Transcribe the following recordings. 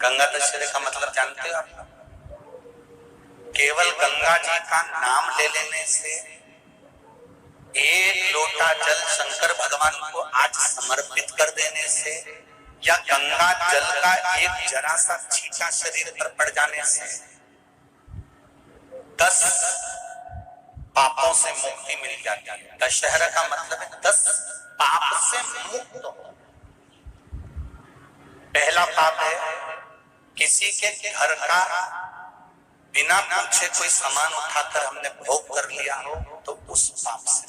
गंगा दशहरे का मतलब जानते हो आप? केवल गंगा जी का नाम ले लेने से, एक लोटा जल शंकर भगवान को आज समर्पित कर देने से, या गंगा जल का एक जरा सा छींटा शरीर पर पड़ जाने से 10 पापों से मुक्ति मिल जाती है। दशहरा का मतलब है 10 पाप से मुक्त हो। पहला पाप है किसी के घर का बिना पूछे कोई सामान उठाकर हमने भोग कर लिया हो, तो उस पाप से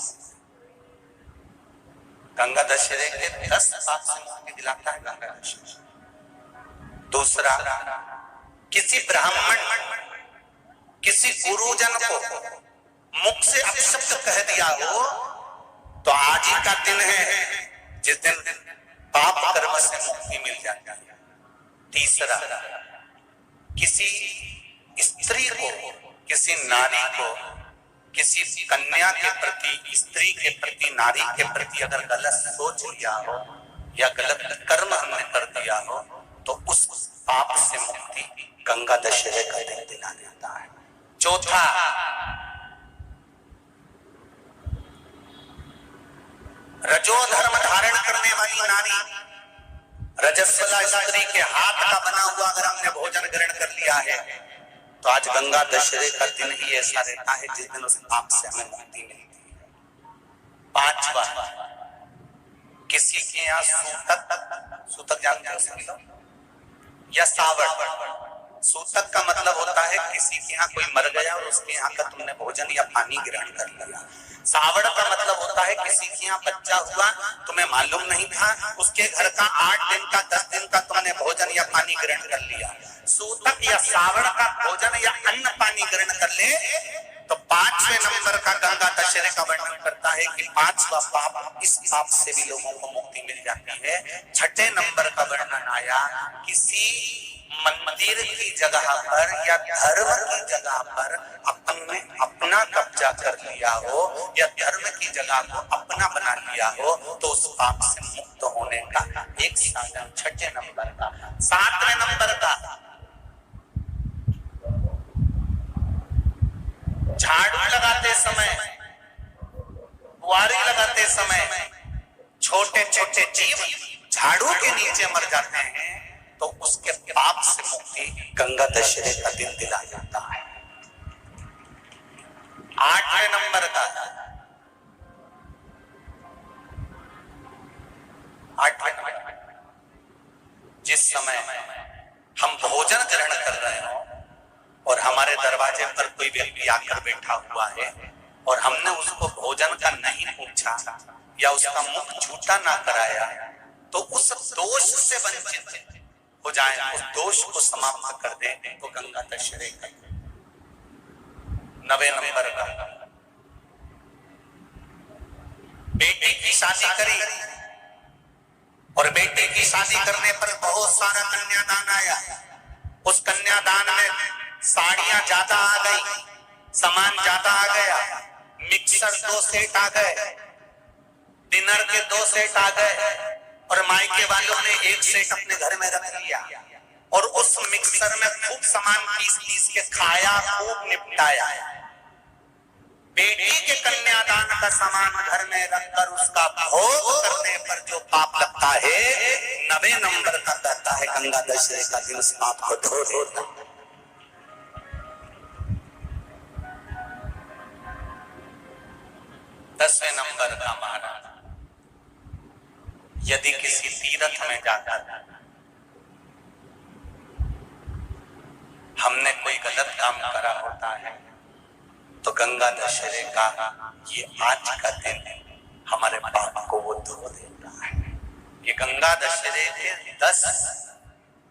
गंगा दशहरे के 10 पाप से मुक्ति दिलाता है गंगा दशहरा। दूसरा, किसी ब्राह्मण, किसी गुरुजन को मुख से अपशब्द कह दिया हो, तो आज ही का दिन है जिस दिन पाप कर्म से मुक्ति मिल जाती है। तीसरा, किसी स्त्री को, किसी नारी को, किसी कन्या के प्रति, स्त्री के प्रति, नारी के प्रति अगर गलत सोच लिया हो या गलत कर्म हमने कर दिया हो, तो उस पाप से मुक्ति गंगा दशहरे का दिन दिला जाता है। चौथा, रजो धर्म धारण करने वाली नारी, रजस्वला स्त्री के हाथ का बना हुआ अगर हमने भोजन ग्रहण कर लिया है, तो आज गंगा दशहरे का दिन ही ऐसा रहता है जिस दिन उस पाप से हमें मुक्ति मिलती है। पांचवा, किसी के यहाँ सूतक जानते हो या सावड़। सूतक का मतलब होता है किसी के यहाँ कोई मर गया और उसके यहाँ का तुमने भोजन या पानी ग्रहण कर लिया। सावड़ का मतलब होता है किसी के यहाँ बच्चा हुआ, तुम्हें मालूम नहीं था, उसके घर का 8 दिन का 10 दिन का तुमने भोजन या पानी ग्रहण कर लिया। सूतक या सावड़ का भोजन या अन्न पानी ग्रहण कर ले, तो 5वें नंबर का गंगा दशहरे का वर्णन करता है कि 5वां पाप, इस पाप से भी लोगों को मुक्ति मिल जाती है। 6ठे नंबर का वर्णन आया, किसी मंदिर की जगह पर या धर्म की जगह पर अपने अपना कब्जा कर लिया हो या धर्म की जगह को अपना बना लिया हो, तो उस पाप से मुक्त होने का एक साधन 6ठे नंबर का। 7वें नंबर का, झाड़ू लगाते समय, बुआरी लगाते समय छोटे छोटे जीव झाड़ू के नीचे मर जाते हैं, तो उसके पाप से मुक्ति गंगा दशहरे का दिन दिला जाता है। 8वें नंबर का, 8वें नंबर, जिस समय हम भोजन ग्रहण कर रहे हो और हमारे दरवाजे पर कोई व्यक्ति आकर बैठा हुआ है और हमने उसको भोजन का नहीं पूछा या उसका मुख झूठा ना कराया, तो उस दोष से वंचित हो जाए, उस दोष को समाप्त कर दे, तो गंगा दशहरे का। 9वें नंबर का, बेटी की शादी करी और बेटी की शादी करने पर बहुत सारा कन्यादान आया। उस कन्यादान में साड़ियां ज्यादा आ गई, सामान ज्यादा आ गया, मिक्सर 2 सेट आ गए, डिनर के 2 सेट आ गए, और मायके वालों ने 1 सेट अपने घर में रख लिया और उस मिक्सर में खूब सामान पीस के खाया, खूब निपटाया। बेटी के कन्यादान का सामान घर में रखकर उसका भोग करने पर जो पाप लगता है, 9वें नंबर का कहता है गंगा दशहरे का दिन उस पाप को धो देता। 10वें नंबर का महाराज, यदि किसी तीर्थ में जाकर हमने कोई गलत काम करा होता है, तो गंगा दशहरे का ये आज का दिन हमारे पाप को वो धो देता है। ये गंगा दशहरे के 10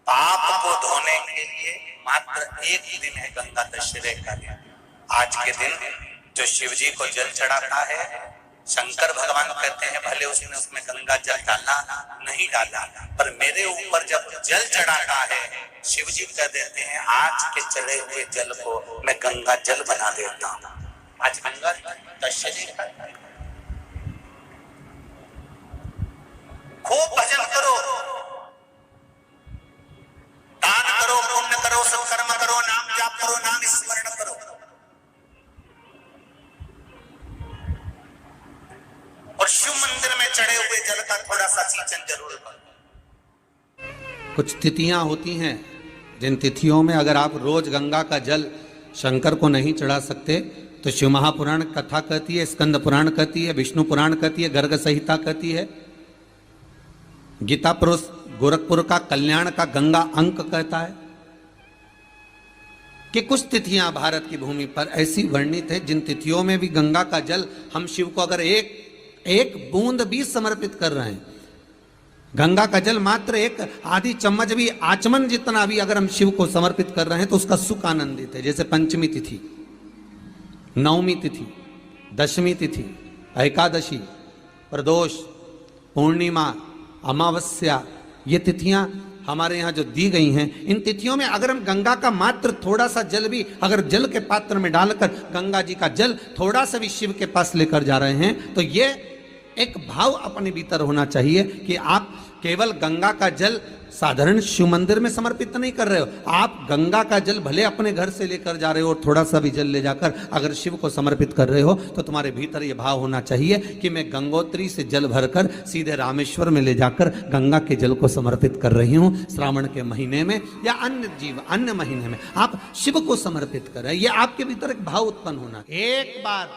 पाप को धोने के लिए मात्र एक दिन है गंगा दशहरे का दिन। आज के दिन जो शिव जी को जल चढ़ाता है, शंकर भगवान कहते हैं भले उसने उसमें गंगा जल डाला नहीं डाला, पर मेरे ऊपर जब जल चढ़ाता है, शिव जी कह देते हैं आज के चढ़े हुए जल को मैं गंगा जल बना देता हूं। आज गंगा दशहरे का खूब भजन करो, दान करो, जरूर करूं। कुछ तिथियां होती हैं, जिन तिथियों में अगर आप रोज गंगा का जल शंकर को नहीं चढ़ा सकते तो शिव महापुराण कथा कहती है, स्कंद पुराण कहती है, विष्णु पुराण कहती है, गर्ग संहिता कहती है, गीता पुरुष गोरखपुर का कल्याण का गंगा अंक कहता है कि कुछ तिथियां भारत की भूमि पर ऐसी वर्णित है जिन तिथियों में भी गंगा का जल हम शिव को अगर एक बूंद भी समर्पित कर रहे हैं, गंगा का जल मात्र एक आधी चम्मच भी, आचमन जितना भी अगर हम शिव को समर्पित कर रहे हैं तो उसका सुख आनंदित है। जैसे पंचमी तिथि, नवमी तिथि, दशमी तिथि, एकादशी, प्रदोष, पूर्णिमा, अमावस्या, ये तिथियां हमारे यहाँ जो दी गई हैं, इन तिथियों में अगर हम गंगा का मात्र थोड़ा सा जल भी अगर जल के पात्र में डालकर गंगा जी का जल थोड़ा सा भी शिव के पास लेकर जा रहे हैं तो ये एक भाव अपने भीतर होना चाहिए कि आप केवल गंगा का जल साधारण शिव मंदिर में समर्पित नहीं कर रहे हो, आप गंगा का जल भले अपने घर से लेकर जा रहे हो और थोड़ा सा भी जल ले जाकर अगर शिव को समर्पित कर रहे हो तो तुम्हारे भीतर ये भाव होना चाहिए कि मैं गंगोत्री से जल भरकर सीधे रामेश्वर में ले जाकर गंगा के जल को समर्पित कर रही हूं। श्रावण के महीने में या अन्य महीने में आप शिव को समर्पित कर रहे हैं, ये आपके भीतर एक भाव उत्पन्न होना। एक बार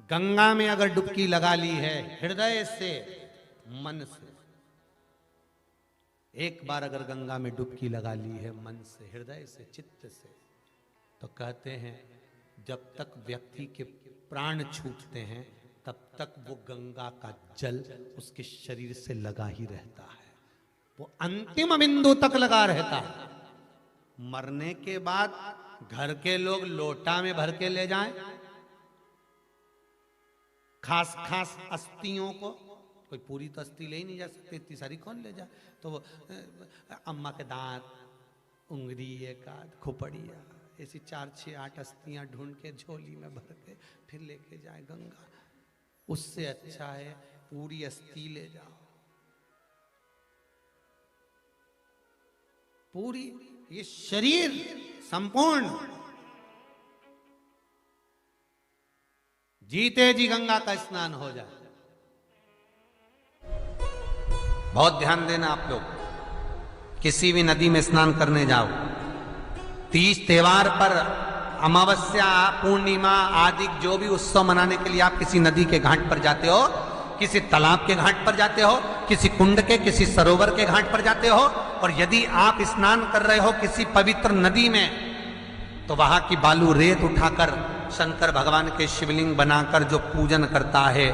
गंगा में अगर डुबकी लगा ली है हृदय से, मन से, एक बार अगर गंगा में डुबकी लगा ली है मन से, हृदय से, चित्त से, तो कहते हैं जब तक व्यक्ति के प्राण छूटते हैं तब तक वो गंगा का जल उसके शरीर से लगा ही रहता है, वो अंतिम बिंदु तक लगा रहता है। मरने के बाद घर के लोग लोटा में भर के ले जाएं, खास खास अस्थियों को, कोई पूरी तो अस्थि ले ही नहीं जा सकती, इतनी सारी कौन ले जाए, तो अम्मा के दांत, उंगली, एक आध खोपड़िया, ऐसी 4, 6, 8 अस्थियां ढूंढ के झोली में भर के फिर लेके जाए गंगा। उससे अच्छा है पूरी अस्थि ले जाओ, पूरी ये शरीर संपूर्ण जीते जी गंगा का स्नान हो जाए। बहुत ध्यान देना आप लोग, किसी भी नदी में स्नान करने जाओ, तीज त्योहार पर, अमावस्या, पूर्णिमा आदि जो भी उत्सव मनाने के लिए आप किसी नदी के घाट पर जाते हो, किसी तालाब के घाट पर जाते हो, किसी कुंड के, किसी सरोवर के घाट पर जाते हो, और यदि आप स्नान कर रहे हो किसी पवित्र नदी में तो वहां की बालू रेत उठाकर शंकर भगवान के शिवलिंग बनाकर जो पूजन करता है,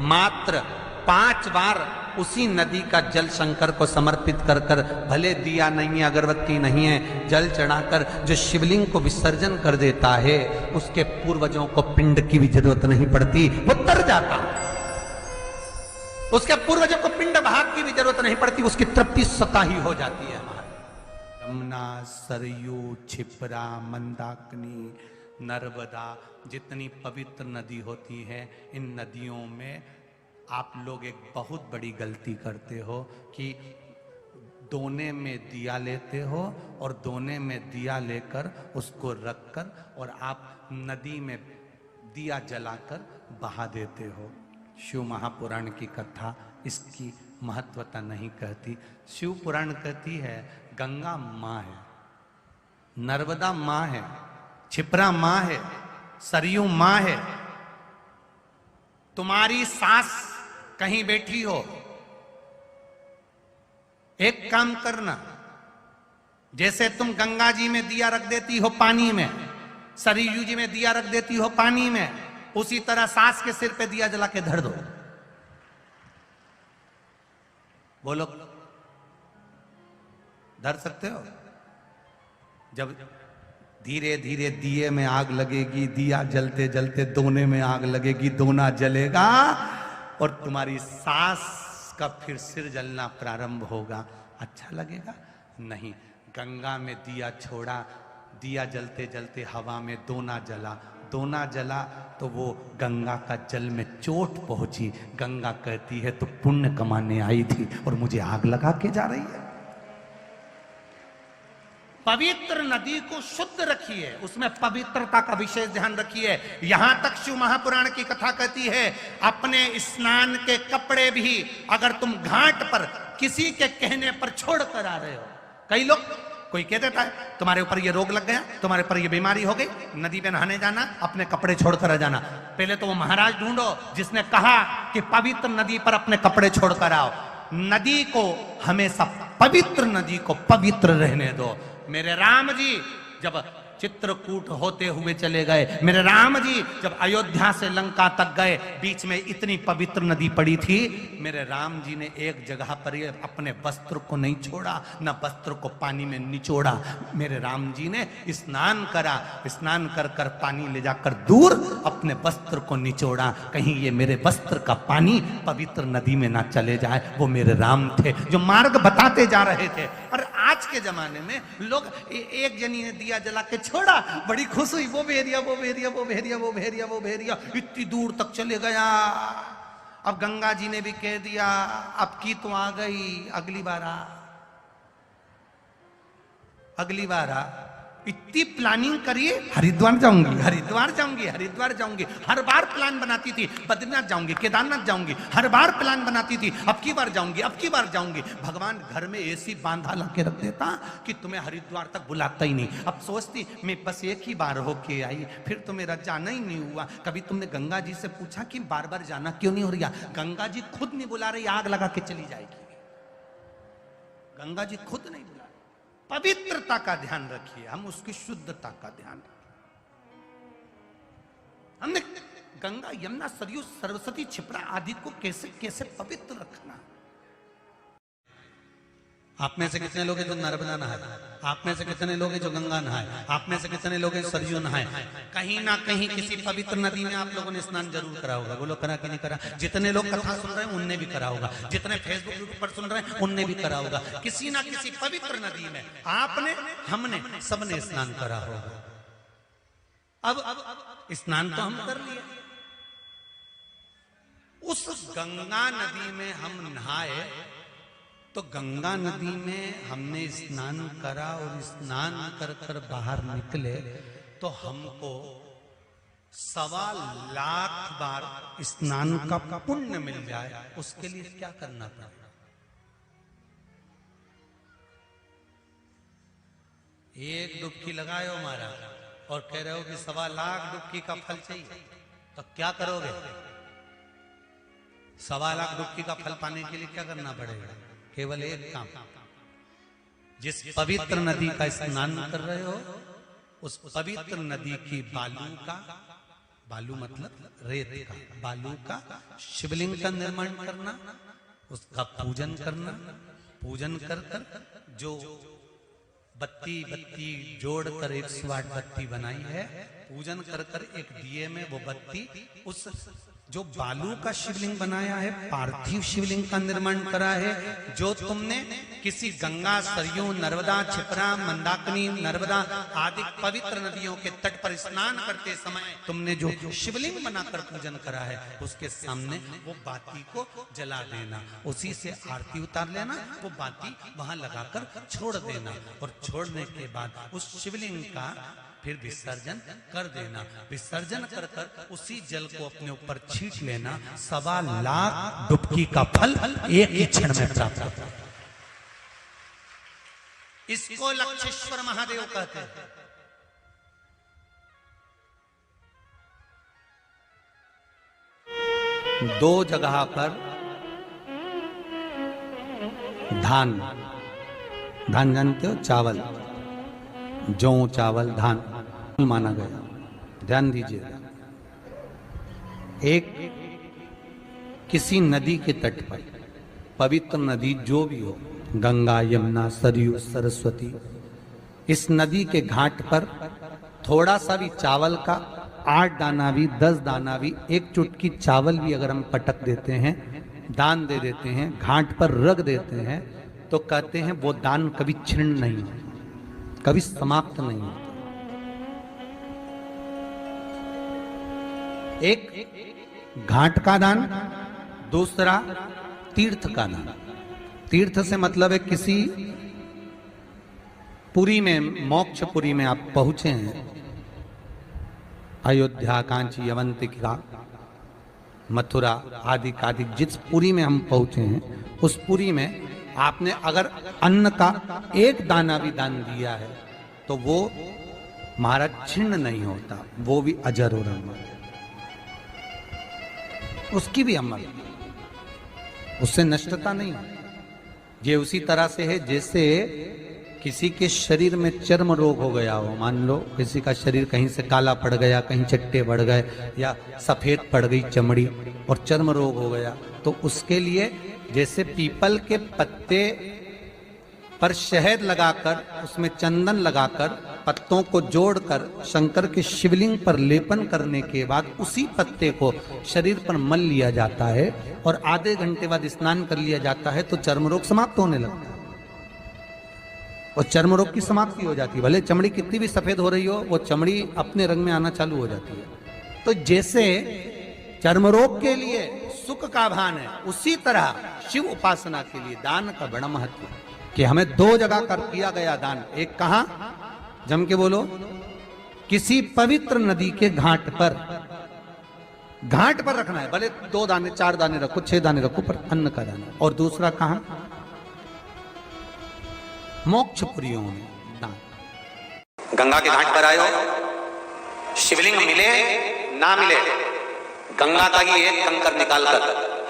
मात्र 5 बार उसी नदी का जल शंकर को समर्पित कर कर, भले दिया नहीं है, अगरबत्ती नहीं है, जल चढ़ाकर जो शिवलिंग को विसर्जन कर देता है, उसके पूर्वजों को पिंड की भी जरूरत नहीं पड़ती, वो तर जाता। उसके पूर्वजों को पिंड भाग की भी जरूरत नहीं पड़ती, उसकी तृप्ति स्वतः ही हो जाती है। हमारी यमुना, सरयू, क्षिप्रा, मंदाकिनी, नर्मदा, जितनी पवित्र नदी होती है, इन नदियों में आप लोग एक बहुत बड़ी गलती करते हो कि दोने में दिया लेते हो और दोने में दिया लेकर उसको रखकर और आप नदी में दिया जलाकर बहा देते हो। शिव महापुराण की कथा इसकी महत्वता नहीं कहती। शिव पुराण कहती है गंगा माँ है, नर्मदा माँ है, क्षिप्रा माँ है, सरयू माँ है। तुम्हारी सास कहीं बैठी हो, एक काम करना, जैसे तुम गंगा जी में दिया रख देती हो पानी में, सरयू जी में दिया रख देती हो पानी में, उसी तरह सास के सिर पे दिया जला के धर दो। बोलो, धर सकते हो? जब धीरे धीरे दिए में आग लगेगी, दिया जलते जलते दोने में आग लगेगी, दोना जलेगा और तुम्हारी सास का फिर सिर जलना प्रारंभ होगा। अच्छा लगेगा? नहीं। गंगा में दिया छोड़ा, दिया जलते जलते हवा में दोना जला, दोना जला तो वो गंगा का जल में चोट पहुंची। गंगा कहती है तो पुण्य कमाने आई थी और मुझे आग लगा के जा रही है। पवित्र नदी को शुद्ध रखिए, उसमें पवित्रता का विशेष ध्यान रखिए। यहां तक शिव महापुराण की कथा कहती है, अपने स्नान के कपड़े भी अगर तुम घाट पर किसी के कहने पर छोड़ कर आ रहे हो, कई लोग, कोई कह देता है तुम्हारे ऊपर ये रोग लग गया, तुम्हारे ऊपर ये बीमारी हो गई, नदी पे नहाने जाना, अपने कपड़े छोड़कर आ जाना। पहले तो वो महाराज ढूंढो जिसने कहा कि पवित्र नदी पर अपने कपड़े छोड़कर आओ। नदी को हमेशा, पवित्र नदी को पवित्र रहने दो। मेरे राम जी जब चित्रकूट होते हुए चले गए, मेरे राम जी जब अयोध्या से लंका तक गए, बीच में इतनी पवित्र नदी पड़ी थी, मेरे राम जी ने एक जगह पर ये अपने वस्त्र को नहीं छोड़ा, न वस्त्र को पानी में निचोड़ा। मेरे राम जी ने स्नान करा, स्नान कर कर पानी ले जाकर दूर अपने वस्त्र को निचोड़ा, कहीं ये मेरे वस्त्र का पानी पवित्र नदी में ना चले जाए। वो मेरे राम थे जो मार्ग बताते जा रहे थे। और आज के जमाने में लोग, एक जनी ने दिया जला के छोड़ा, बड़ी खुश हुई, वो भेरिया वो भेरिया वो भेरिया वो भेरिया वो भेरिया इतनी दूर तक चले गया। अब गंगा जी ने भी कह दिया अब की तो आ गई, अगली बार आ, अगली बार आ। इतनी प्लानिंग करिए, हरिद्वार जाऊंगी, हरिद्वार जाऊंगी, हरिद्वार जाऊंगी, हर बार प्लान बनाती थी, बद्रीनाथ जाऊंगी, केदारनाथ जाऊंगी, हर बार प्लान बनाती थी, अब की बार जाऊंगी, अब की बार जाऊंगी। भगवान घर में ऐसी बांधा ला के रख देता कि तुम्हें हरिद्वार तक बुलाता ही नहीं। अब सोचती मैं बस एक ही बार होके आई, फिर तो मेरा जाना ही नहीं हुआ। कभी तुमने गंगा जी से पूछा कि बार बार जाना क्यों नहीं हो रहा? गंगा जी खुद नहीं बुला रही, आग लगा के चली जाएगी। गंगा जी खुद नहीं बुला। पवित्रता का ध्यान रखिए, हम उसकी शुद्धता का ध्यान रखिए। हमने गंगा, यमुना, सरयू, सरस्वती, क्षिप्रा आदि को कैसे कैसे पवित्र रखना। आप में से कितने लोग हैं जो नर्मदा नहाए? आप में से कितने लोग हैं जो गंगा नहाए? आप में से कितने लोग हैं सरयू नहाए? कहीं ना कहीं किसी पवित्र नदी में आप लोगों ने स्नान जरूर करा होगा। बोलो करा कि नहीं करा? जितने लोग कथा सुन रहे हैं उनने भी करा होगा, जितने फेसबुक यूट्यूब पर सुन रहे हैं उनने भी करा होगा। किसी ना किसी पवित्र नदी में आपने, हमने, सबने स्नान करा होगा। अब स्नान तो हम कर लिए, उस गंगा नदी में हम नहाए, तो गंगा नदी में हमने स्नान करा और स्नान कर कर बाहर निकले तो हमको 1.25 लाख बार स्नान का पुण्य मिल जाए। उसके लिए क्या करना पड़ेगा? एक डुबकी लगाए हो महाराज और कह रहे हो कि 1.25 लाख डुबकी का फल चाहिए, तो क्या करोगे? 1.25 लाख डुबकी का फल पाने के लिए क्या करना पड़ेगा? केवल एक काम, जिस पवित्र नदी का स्नान कर रहे हो उस पवित्र नदी की बालू का, बालू मतलब रेत का, बालू का शिवलिंग का निर्माण करना, उसका पूजन करना। पूजन कर कर जो बत्ती जोड़कर 108 बत्ती बनाई है, पूजन कर कर एक दिए में वो बत्ती, उस जो बालू का शिवलिंग बनाया है, पार्थिव शिवलिंग का निर्माण करा है, जो तुमने किसी गंगा, सरयू, नर्मदा, क्षिप्रा, मंदाकिनी, नर्मदा आदि पवित्र नदियों के तट पर स्नान करते समय तुमने जो शिवलिंग बनाकर पूजन करा है, उसके सामने वो बाती को जला देना, उसी से आरती उतार लेना, वो बाती वहां लगाकर छोड़ देना और छोड़ने के बाद उस शिवलिंग का फिर विसर्जन कर देना। विसर्जन कर कर उसी जल को अपने ऊपर छींट लेना। 1.25 लाख डुबकी का फल एक ही क्षण में प्राप्त होता है। इसको लक्षेश्वर महादेव कहते हैं। दो जगह पर धान, धान जानते हो? चावल, जौ, चावल, धान माना गया। ध्यान दीजिएगा, एक किसी नदी के तट पर, पवित्र नदी जो भी हो, गंगा, यमुना, सरयू, सरस्वती, इस नदी के घाट पर थोड़ा सा भी चावल का 8 दाना भी, 10 दाना भी, एक चुटकी चावल भी अगर हम पटक देते हैं, दान दे देते हैं, घाट पर रख देते हैं, तो कहते हैं वो दान कभी क्षीण नहीं, कभी समाप्त नहीं होता। एक घाट का दान, दूसरा तीर्थ का दान। तीर्थ से मतलब है किसी पुरी में, मोक्षपुरी में आप पहुंचे हैं, अयोध्या, कांची, अवंतिका, मथुरा आदि आदि जिस पुरी में हम पहुंचे हैं, उस पुरी में आपने अगर अन्न का एक दाना भी दान दिया है तो वो महाराज छिन्न नहीं होता, वो भी अजर और अमर, उसकी भी अमर, उससे नष्टता नहीं। ये उसी तरह से है जैसे किसी के शरीर में चर्म रोग हो गया हो, मान लो किसी का शरीर कहीं से काला पड़ गया, कहीं चट्टे बढ़ गए या सफेद पड़ गई चमड़ी और चर्म रोग हो गया, तो उसके लिए जैसे पीपल के पत्ते पर शहद लगाकर, उसमें चंदन लगाकर, पत्तों को जोड़कर शंकर के शिवलिंग पर लेपन करने के बाद उसी पत्ते को शरीर पर मल लिया जाता है और आधे घंटे बाद स्नान कर लिया जाता है, तो चर्म रोग समाप्त होने लगता है और चर्म रोग की समाप्ति हो जाती है। भले चमड़ी कितनी भी सफेद हो रही हो, वो चमड़ी अपने रंग में आना चालू हो जाती है। तो जैसे चर्म रोग के लिए सुख का भान है, उसी तरह शिव उपासना के लिए दान का बड़ा महत्व है कि हमें दो जगह कर किया गया दान। एक कहां, जम के बोलो, किसी पवित्र नदी के घाट पर रखना है, भले 2 दाने 4 दाने रखो, 6 दाने रखो, पर अन्न का दाना। और दूसरा कहां, मोक्षपुरियों में दान। गंगा के घाट पर आए हो, शिवलिंग मिले ना मिले, गंगा का ही एक कंकर निकालकर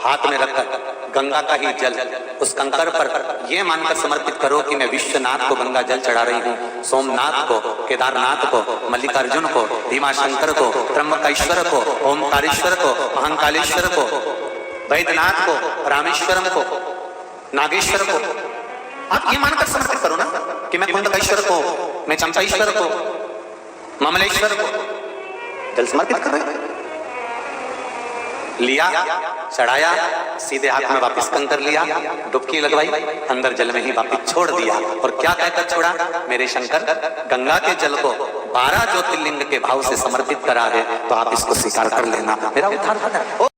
हाथ में रखकर गंगा का ही जल उस कंकर पर यह मानकर समर्पित करो कि मैं विश्वनाथ को गंगा जल चढ़ा रही हूँ, सोमनाथ को, केदारनाथ को, मल्लिकार्जुन को, भीमाशंकर को, त्र्यंबकेश्वर को, ओमकारेश्वर को, महाकालेश्वर को, वैद्यनाथ को, रामेश्वरम को, नागेश्वर को। आप ये मानकर समर्पित करो ना कि मैं कुंडकेश्वर को, मैं चंपेश्वर को, ममलेश्वर को जल समर्पित कर रहे हैं। लिया, चढ़ाया, सीधे हाथ में वापस कंकर लिया, डुबकी लगवाई, अंदर जल में ही वापस छोड़ दिया। और क्या कहकर छोड़ा, मेरे शंकर गंगा के जल को 12 ज्योतिर्लिंग के भाव से समर्पित करा है, तो आप इसको स्वीकार कर लेना, मेरा उद्धार होगा।